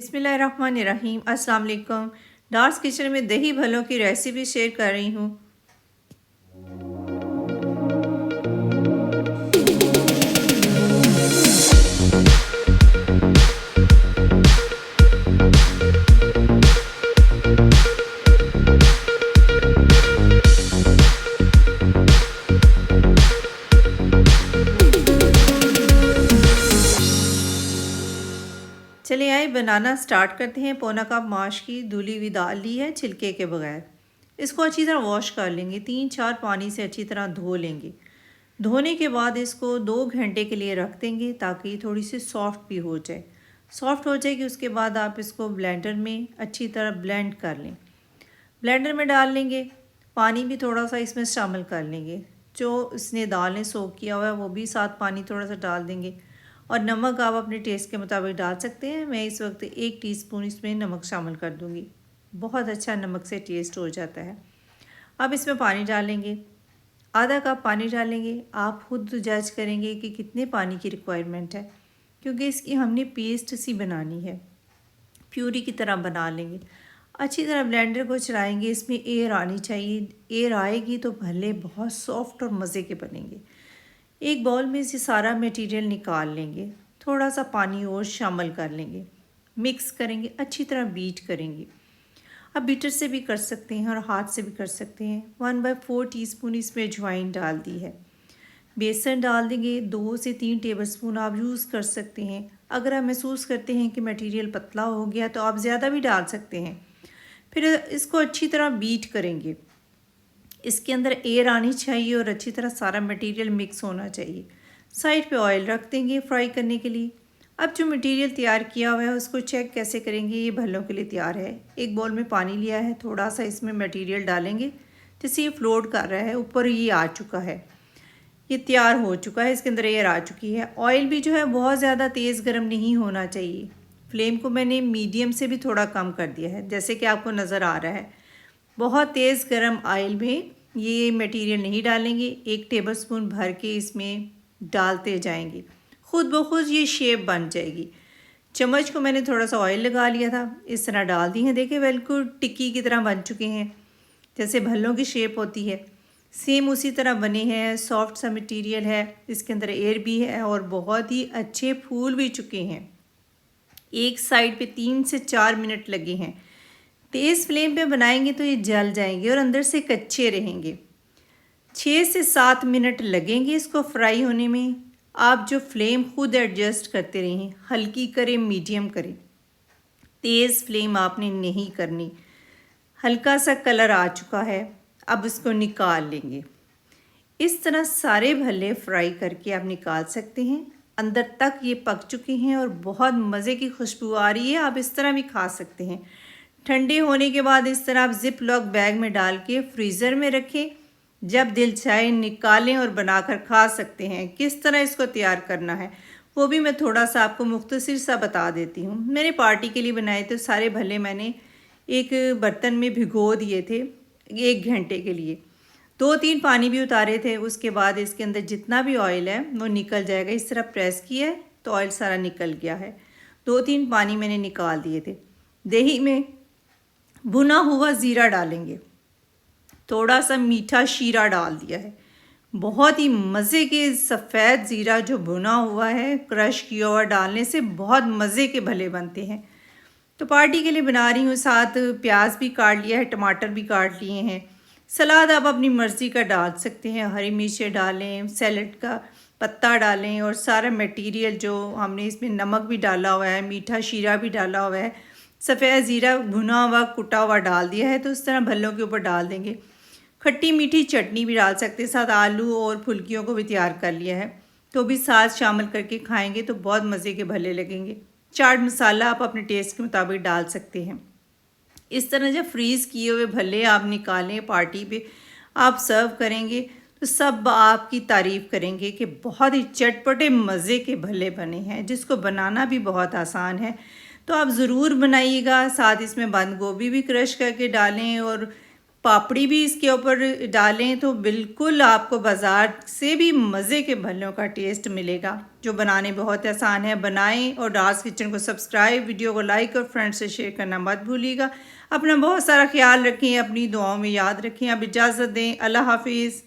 बिस्मिल्लाहिर्रहमानिर्रहीम। अस्सलाम वालेकुम। डार्स किचन में दही भल्लों की रेसिपी शेयर कर रही हूँ। चलिए आइए बनाना स्टार्ट करते हैं। पौना कप माश की धुली हुई दाल ली है छिलके के बगैर। इसको अच्छी तरह वॉश कर लेंगे, 3-4 पानी से अच्छी तरह धो लेंगे। धोने के बाद इसको 2 घंटे के लिए रख देंगे ताकि थोड़ी सी सॉफ्ट भी हो जाए। सॉफ्ट हो जाएगी उसके बाद आप इसको ब्लेंडर में अच्छी तरह ब्लेंड कर लें। ब्लेंडर में डाल लेंगे, पानी भी थोड़ा सा इसमें शामिल कर लेंगे। जो इसने दाल ने सोक किया हुआ है वो भी साथ पानी थोड़ा सा डाल देंगे। और नमक आप अपने टेस्ट के मुताबिक डाल सकते हैं। मैं इस वक्त 1 टीस्पून इसमें नमक शामिल कर दूंगी। बहुत अच्छा नमक से टेस्ट हो जाता है। अब इसमें पानी डालेंगे, आधा कप पानी डालेंगे। आप खुद जज करेंगे कि कितने पानी की रिक्वायरमेंट है, क्योंकि इसकी हमने पेस्ट सी बनानी है, प्यूरी की तरह बना लेंगे। अच्छी तरह ब्लेंडर को चलाएंगे, इसमें एयर आनी चाहिए। एयर आएगी तो भले बहुत सॉफ्ट और मज़े के बनेंगे। एक बाउल में से सारा मटेरियल निकाल लेंगे, थोड़ा सा पानी और शामिल कर लेंगे, मिक्स करेंगे, अच्छी तरह बीट करेंगे। अब बीटर से भी कर सकते हैं और हाथ से भी कर सकते हैं। 1/4 टीस्पून इसमें अजवाइन डाल दी है। बेसन डाल देंगे, 2 से 3 टेबलस्पून आप यूज़ कर सकते हैं। अगर आप महसूस करते हैं कि मटेरियल पतला हो गया तो आप ज़्यादा भी डाल सकते हैं। फिर इसको अच्छी तरह बीट करेंगे। इसके अंदर एयर आनी चाहिए और अच्छी तरह सारा मटेरियल मिक्स होना चाहिए। साइड पे ऑयल रख देंगे फ्राई करने के लिए। अब जो मटेरियल तैयार किया हुआ है उसको चेक कैसे करेंगे, ये भल्लों के लिए तैयार है। एक बाउल में पानी लिया है, थोड़ा सा इसमें मटेरियल डालेंगे। जैसे ये फ्लोट कर रहा है, ऊपर ये आ चुका है, ये तैयार हो चुका है, इसके अंदर एयर आ चुकी है। ऑयल भी जो है बहुत ज़्यादा तेज़ गर्म नहीं होना चाहिए। फ्लेम को मैंने मीडियम से भी थोड़ा कम कर दिया है, जैसे कि आपको नज़र आ रहा है। बहुत तेज़ गर्म ऑयल में ये मटेरियल नहीं डालेंगे। 1 टेबलस्पून भर के इसमें डालते जाएंगे, खुद ब खुद ये शेप बन जाएगी। चम्मच को मैंने थोड़ा सा ऑयल लगा लिया था, इस तरह डाल दी है। देखिए बिल्कुल टिक्की की तरह बन चुके हैं, जैसे भल्लों की शेप होती है, सेम उसी तरह बने हैं। सॉफ्ट सा मटेरियल है, इसके अंदर एयर भी है और बहुत ही अच्छे फूल भी चुके हैं। एक साइड पे 3 से 4 मिनट लगे हैं। तेज़ फ्लेम पे बनाएंगे तो ये जल जाएंगे और अंदर से कच्चे रहेंगे। 6 से 7 मिनट लगेंगे इसको फ्राई होने में। आप जो फ्लेम खुद एडजस्ट करते रहें, हल्की करें, मीडियम करें, तेज़ फ्लेम आपने नहीं करनी। हल्का सा कलर आ चुका है, अब इसको निकाल लेंगे। इस तरह सारे भल्ले फ्राई करके आप निकाल सकते हैं। अंदर तक ये पक चुके हैं और बहुत मज़े की खुशबू आ रही है। आप इस तरह भी खा सकते हैं। ठंडे होने के बाद इस तरह आप जिप लॉक बैग में डाल के फ्रीज़र में रखें। जब दिल चाहे निकालें और बनाकर खा सकते हैं। किस तरह इसको तैयार करना है वो भी मैं थोड़ा सा आपको मुख्तसर सा बता देती हूँ। मैंने पार्टी के लिए बनाए थे सारे भल्ले। मैंने एक बर्तन में भिगो दिए थे 1 घंटे के लिए, 2-3 पानी भी उतारे थे। उसके बाद इसके अंदर जितना भी ऑयल है वो निकल जाएगा। इस तरह प्रेस किया है तो ऑयल सारा निकल गया है। 2-3 पानी मैंने निकाल दिए थे। दही में भुना हुआ ज़ीरा डालेंगे, थोड़ा सा मीठा शीरा डाल दिया है। बहुत ही मज़े के सफ़ेद ज़ीरा जो भुना हुआ है, क्रश किया हुआ डालने से बहुत मज़े के भले बनते हैं। तो पार्टी के लिए बना रही हूँ। साथ प्याज भी काट लिया है, टमाटर भी काट लिए हैं। सलाद आप अपनी मर्ज़ी का डाल सकते हैं, हरी मिर्चें डालें, सैलड का पत्ता डालें और सारा मटेरियल जो हमने इसमें नमक भी डाला हुआ है, मीठा शीरा भी डाला हुआ है, सफ़ेद ज़ीरा भुना हुआ कुटा हुआ डाल दिया है। तो इस तरह भल्लों के ऊपर डाल देंगे। खट्टी मीठी चटनी भी डाल सकते हैं। साथ आलू और फुल्कियों को भी तैयार कर लिया है, तो भी साथ शामिल करके खाएंगे तो बहुत मज़े के भले लगेंगे। चाट मसाला आप अपने टेस्ट के मुताबिक डाल सकते हैं। इस तरह जब फ्रीज़ किए हुए भल्ले आप निकालें, पार्टी पे आप सर्व करेंगे तो सब आपकी तारीफ़ करेंगे कि बहुत ही चटपटे मज़े के भल्ले बने हैं, जिसको बनाना भी बहुत आसान है। तो आप ज़रूर बनाइएगा। साथ इसमें बंद गोभी भी क्रश करके डालें और पापड़ी भी इसके ऊपर डालें तो बिल्कुल आपको बाज़ार से भी मज़े के भल्लों का टेस्ट मिलेगा, जो बनाने बहुत आसान है। बनाएं और डार्स किचन को सब्सक्राइब, वीडियो को लाइक और फ्रेंड्स से शेयर करना मत भूलिएगा। अपना बहुत सारा ख्याल रखें, अपनी दुआओं में याद रखें। अब इजाज़त दें, अल्लाह हाफिज़।